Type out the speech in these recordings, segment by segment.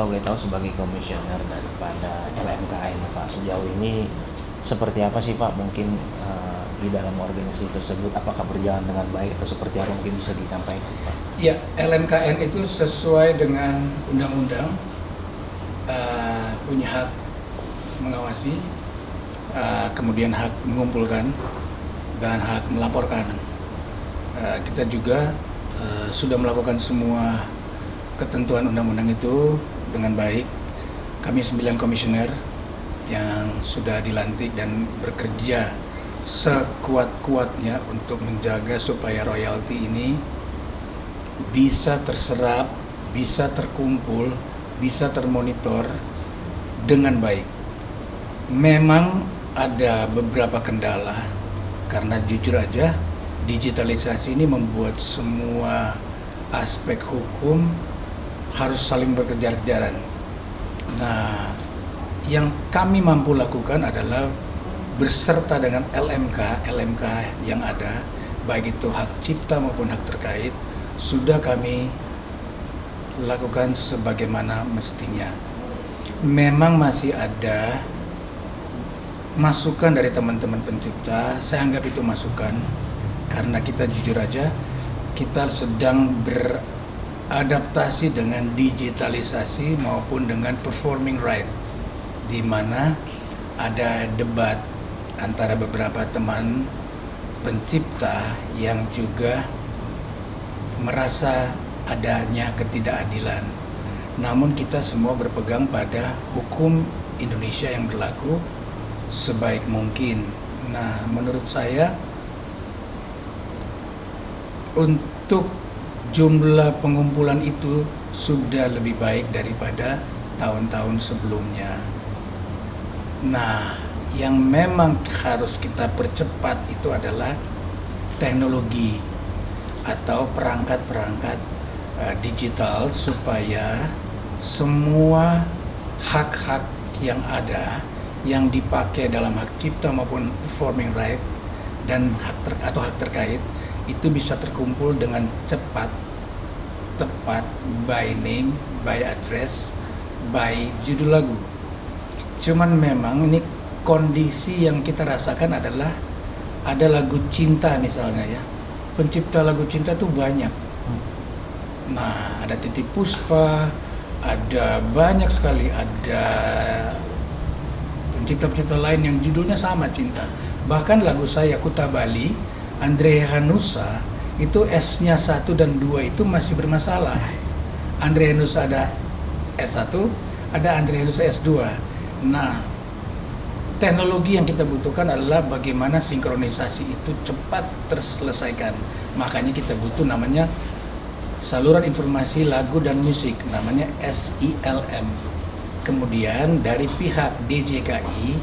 kalau boleh tahu sebagai komisioner daripada LMKN Pak, sejauh ini seperti apa sih Pak mungkin di dalam organisasi tersebut, apakah berjalan dengan baik atau seperti apa, mungkin bisa disampaikan Pak? Ya, LMKN itu sesuai dengan undang-undang punya hak mengawasi, kemudian hak mengumpulkan dan hak melaporkan. Kita juga sudah melakukan semua ketentuan undang-undang itu dengan baik. Kami 9 komisioner yang sudah dilantik dan bekerja sekuat-kuatnya untuk menjaga supaya royalti ini bisa terserap, bisa terkumpul, bisa termonitor dengan baik. Memang ada beberapa kendala karena jujur aja digitalisasi ini membuat semua aspek hukum harus saling berkejar-kejaran. Nah, yang kami mampu lakukan adalah berserta dengan LMK yang ada, baik itu hak cipta maupun hak terkait, sudah kami lakukan sebagaimana mestinya. Memang masih ada masukan dari teman-teman pencipta, saya anggap itu masukan, karena kita jujur aja, kita sedang beradaptasi dengan digitalisasi maupun dengan performing right, di mana ada debat antara beberapa teman pencipta yang juga merasa adanya ketidakadilan. Namun kita semua berpegang pada hukum Indonesia yang berlaku sebaik mungkin. Nah, menurut saya untuk jumlah pengumpulan itu sudah lebih baik daripada tahun-tahun sebelumnya. Nah, yang memang harus kita percepat itu adalah teknologi atau perangkat-perangkat digital supaya semua hak-hak yang ada yang dipakai dalam hak cipta maupun performing right dan hak terkait itu bisa terkumpul dengan cepat, tepat, by name, by address, by judul lagu. Cuman memang ini kondisi yang kita rasakan adalah ada lagu cinta misalnya ya, pencipta lagu cinta itu banyak. Nah, ada Titiek Puspa, ada banyak sekali, ada pencipta-pencipta lain yang judulnya sama, cinta. Bahkan lagu saya Kuta Bali, Andre Hanusa, itu S-nya 1 dan 2 itu masih bermasalah. Andre Hanusa ada S1, ada Andre Hanusa S2. Nah, teknologi yang kita butuhkan adalah bagaimana sinkronisasi itu cepat terselesaikan. Makanya kita butuh namanya saluran informasi lagu dan musik, namanya SILM. Kemudian dari pihak DJKI,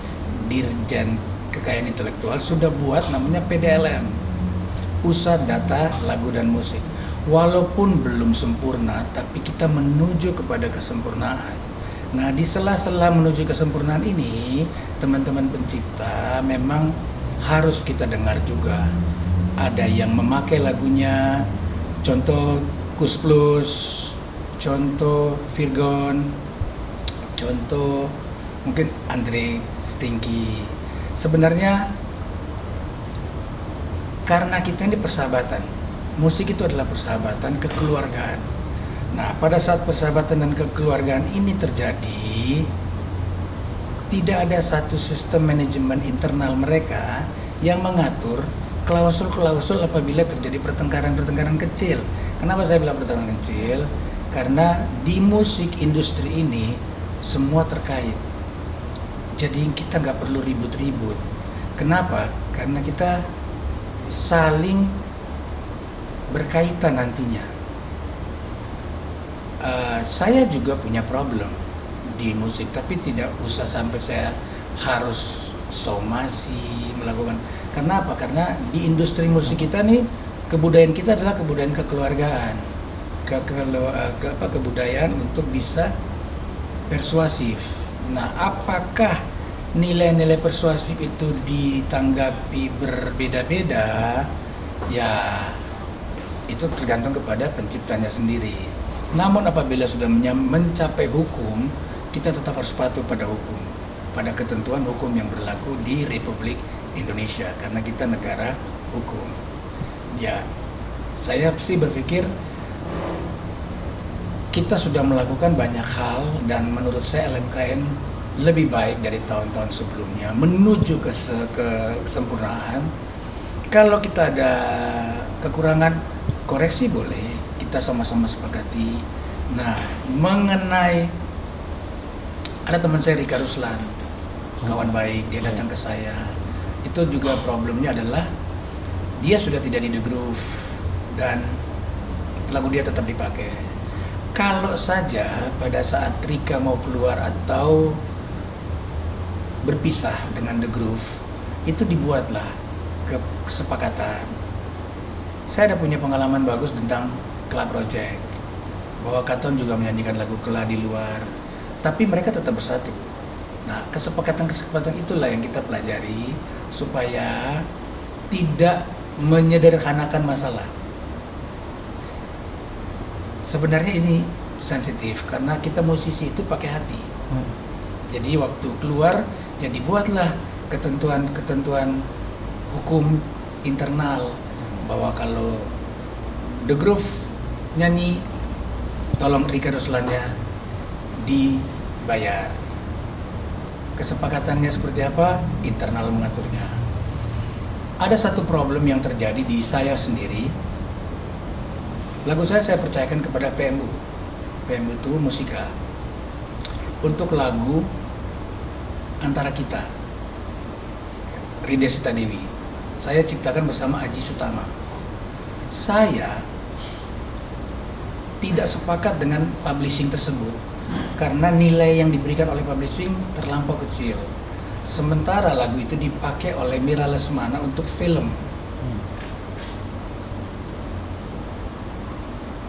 Dirjen Kekayaan Intelektual, sudah buat namanya PDLM, Pusat Data Lagu dan Musik. Walaupun belum sempurna, tapi kita menuju kepada kesempurnaan. Nah, di sela-sela menuju kesempurnaan ini, teman-teman pencipta memang harus kita dengar juga. Ada yang memakai lagunya, contoh Kus Plus, contoh Virgon, contoh mungkin Andre Stinky. Sebenarnya karena kita ini persahabatan, musik itu adalah persahabatan, kekeluargaan. Nah, pada saat persahabatan dan kekeluargaan ini terjadi, tidak ada satu sistem manajemen internal mereka yang mengatur klausul-klausul apabila terjadi pertengkaran-pertengkaran kecil. Kenapa saya bilang pertengkaran kecil? Karena di musik industri ini semua terkait. Jadi kita nggak perlu ribut-ribut. Kenapa? Karena kita saling berkaitan nantinya. Saya juga punya problem di musik, tapi tidak usah sampai saya harus somasi melakukan. Karena apa? Karena di industri musik kita nih, kebudayaan kita adalah kebudayaan kekeluargaan, kebudayaan untuk bisa persuasif. Nah, apakah nilai-nilai persuasif itu ditanggapi berbeda-beda? Ya, itu tergantung kepada penciptanya sendiri. Namun apabila sudah mencapai hukum, kita tetap harus patuh pada hukum, pada ketentuan hukum yang berlaku di Republik Indonesia, karena kita negara hukum. Ya, saya sih berpikir kita sudah melakukan banyak hal, dan menurut saya LMKN lebih baik dari tahun-tahun sebelumnya menuju ke kesempurnaan. Kalau kita ada kekurangan, koreksi boleh, kita sama-sama sepakati. Nah, mengenai ada teman saya Rika Ruslan, kawan baik, dia datang ke saya. Itu juga problemnya adalah dia sudah tidak di The Groove dan lagu dia tetap dipakai. Kalau saja pada saat Rika mau keluar atau berpisah dengan The Groove, itu dibuatlah kesepakatan. Saya ada punya pengalaman bagus tentang Club Project, bahwa Katon juga menyanyikan lagu Kela di luar, tapi mereka tetap bersatu. Nah, kesepakatan-kesepakatan itulah yang kita pelajari supaya tidak menyederhanakan masalah. Sebenarnya ini sensitif karena kita musisi itu pakai hati. Jadi waktu keluar ya dibuatlah ketentuan-ketentuan hukum internal bahwa kalau The Groove nyanyi, tolong Rika Ruslannya dibayar. Kesepakatannya seperti apa? Internal mengaturnya. Ada satu problem yang terjadi di saya sendiri. Lagu saya percayakan kepada PMU. PMU itu Musika. Untuk lagu Antara Kita, Rida Sita Dewi, saya ciptakan bersama Aji Sutama. Saya tidak sepakat dengan publishing tersebut karena nilai yang diberikan oleh publishing terlampau kecil. Sementara lagu itu dipakai oleh Mira Lesmana untuk film.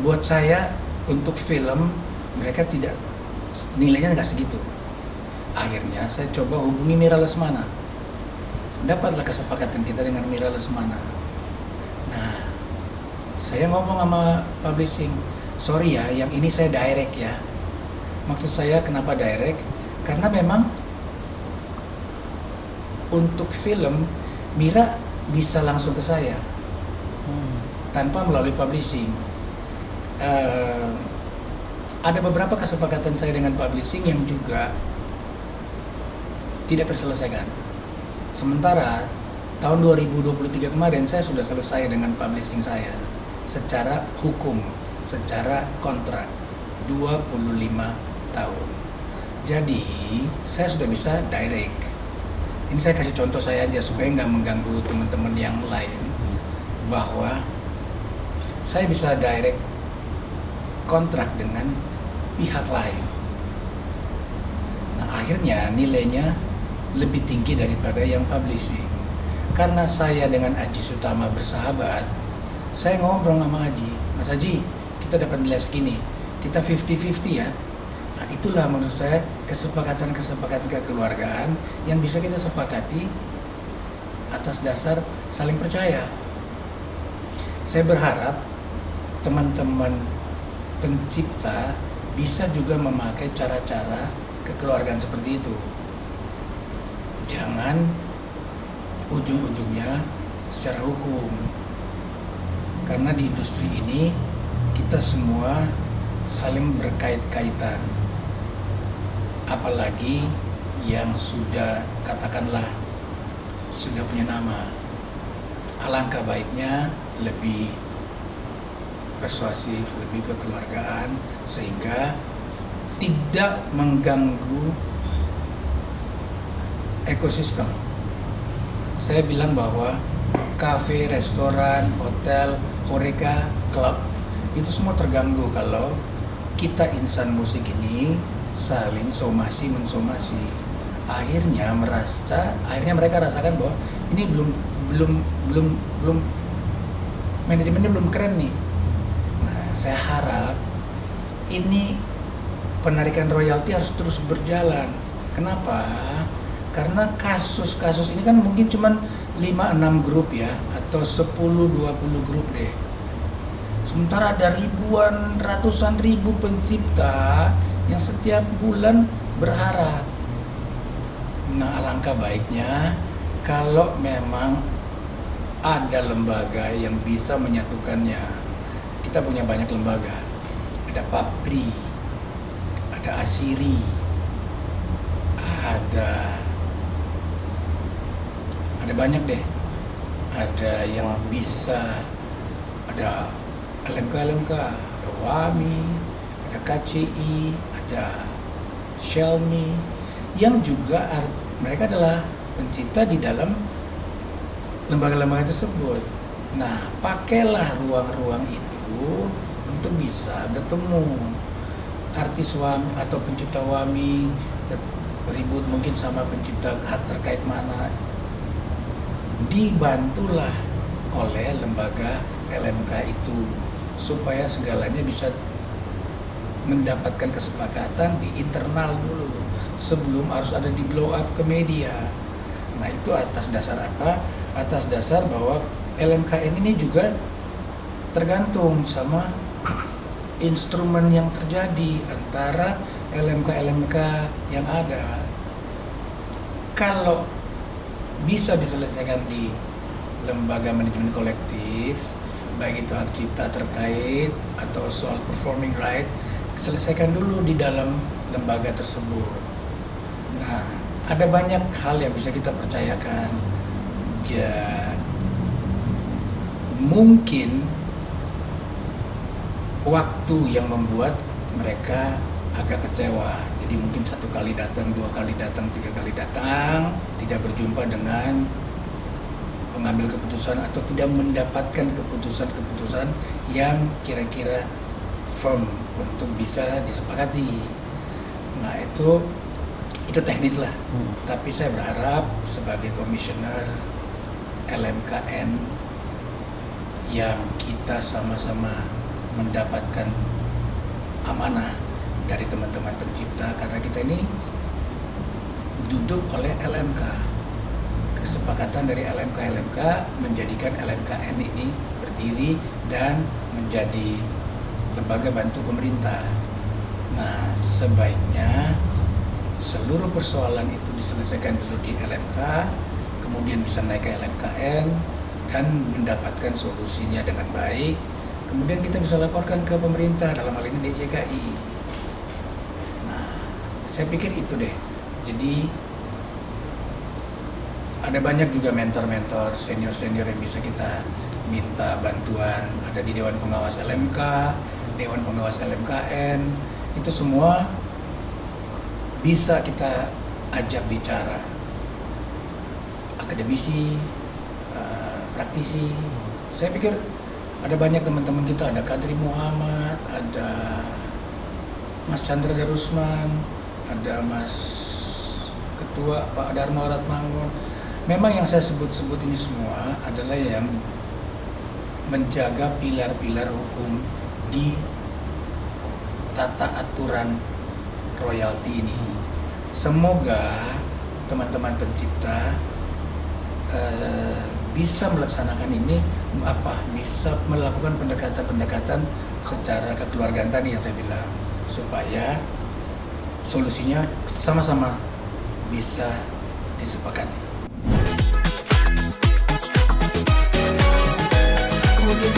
Buat saya untuk film mereka tidak, nilainya nggak segitu. Akhirnya saya coba hubungi Mira Lesmana. Dapatlah kesepakatan kita dengan Mira Lesmana. Nah, saya ngomong sama publishing, sorry ya, yang ini saya direct ya. Maksud saya kenapa direct? Karena memang untuk film Mira bisa langsung ke saya tanpa melalui publishing. Ada beberapa kesepakatan saya dengan publishing yang juga tidak terselesaikan. Sementara tahun 2023 kemarin saya sudah selesai dengan publishing saya secara hukum, secara kontrak 25 tahun. Jadi saya sudah bisa direct. Ini saya kasih contoh saya aja supaya nggak mengganggu teman-teman yang lain, bahwa saya bisa direct kontrak dengan pihak lain. Nah, akhirnya nilainya lebih tinggi daripada yang publishing. Karena saya dengan Aji Sutama bersahabat, saya ngobrol sama Aji, Mas Aji, kita dapat nilai segini, kita 50-50 ya. Nah, itulah menurut saya kesepakatan-kesepakatan kekeluargaan yang bisa kita sepakati atas dasar saling percaya. Saya berharap teman-teman pencipta bisa juga memakai cara-cara kekeluargaan seperti itu. Jangan ujung-ujungnya secara hukum. Karena di industri ini kita semua saling berkait-kaitan. Apalagi yang sudah, katakanlah, sudah punya nama. Alangkah baiknya lebih persuasif, lebih kekeluargaan, sehingga tidak mengganggu ekosistem. Saya bilang bahwa kafe, restoran, hotel, horeca, klub itu semua terganggu kalau kita insan musik ini saling somasi mensomasi. Akhirnya mereka rasakan bahwa ini belum manajemennya belum keren nih. Nah, saya harap ini penarikan royalti harus terus berjalan. Kenapa? Karena kasus-kasus ini kan mungkin cuma 5-6 grup ya, atau 10-20 grup deh. Sementara ada ribuan, ratusan ribu pencipta yang setiap bulan berharap. Nah, alangkah baiknya kalau memang ada lembaga yang bisa menyatukannya. Kita punya banyak lembaga. Ada PAPRI, ada ASIRI, ada banyak deh. Ada yang bisa, ada LMK, ada WAMI, ada KCI, ada Xiaomi, yang juga mereka adalah pencipta di dalam lembaga-lembaga tersebut. Nah, pakailah ruang-ruang itu untuk bisa bertemu. Artis WAMI atau pencipta WAMI ribut mungkin sama pencipta hak terkait mana, dibantulah oleh lembaga LMK itu supaya segalanya bisa mendapatkan kesepakatan di internal dulu sebelum harus ada di blow up ke media. Nah, itu atas dasar apa? Atas dasar bahwa LMKN ini juga tergantung sama instrumen yang terjadi antara LMK yang ada. Kalau bisa diselesaikan di lembaga manajemen kolektif, baik itu hak cipta terkait atau soal performing right, selesaikan dulu di dalam lembaga tersebut. Nah, ada banyak hal yang bisa kita percayakan. Ya, mungkin waktu yang membuat mereka agak kecewa. Jadi mungkin 1 kali datang, 2 kali datang, 3 kali datang, tidak berjumpa dengan pengambil keputusan atau tidak mendapatkan keputusan-keputusan yang kira-kira firm untuk bisa disepakati. Nah, itu teknis lah. Tapi saya berharap sebagai komisioner LMKN yang kita sama-sama mendapatkan amanah dari teman-teman pencipta, karena kita ini duduk oleh LMK. Kesepakatan dari LMK menjadikan LMKN ini berdiri dan menjadi lembaga bantu pemerintah. Nah, sebaiknya seluruh persoalan itu diselesaikan dulu di LMK, kemudian bisa naik ke LMKN dan mendapatkan solusinya dengan baik. Kemudian kita bisa laporkan ke pemerintah, dalam hal ini DJKI. Nah, saya pikir itu deh. Jadi ada banyak juga mentor-mentor, senior-senior yang bisa kita minta bantuan. Ada di Dewan Pengawas LMK, Dewan Pengawas LMKN, itu semua bisa kita ajak bicara. Akademisi, praktisi, saya pikir ada banyak teman-teman kita, ada Kadri Muhammad, ada Mas Chandra Darusman, ada Mas Ketua Pak Dharma Ratmangun. Memang yang saya sebut-sebut ini semua adalah yang menjaga pilar-pilar hukum di tata aturan royalti ini. Semoga teman-teman pencipta bisa melaksanakan ini, bisa melakukan pendekatan-pendekatan secara kekeluargaan tadi yang saya bilang, supaya solusinya sama-sama bisa disepakati. Kemudian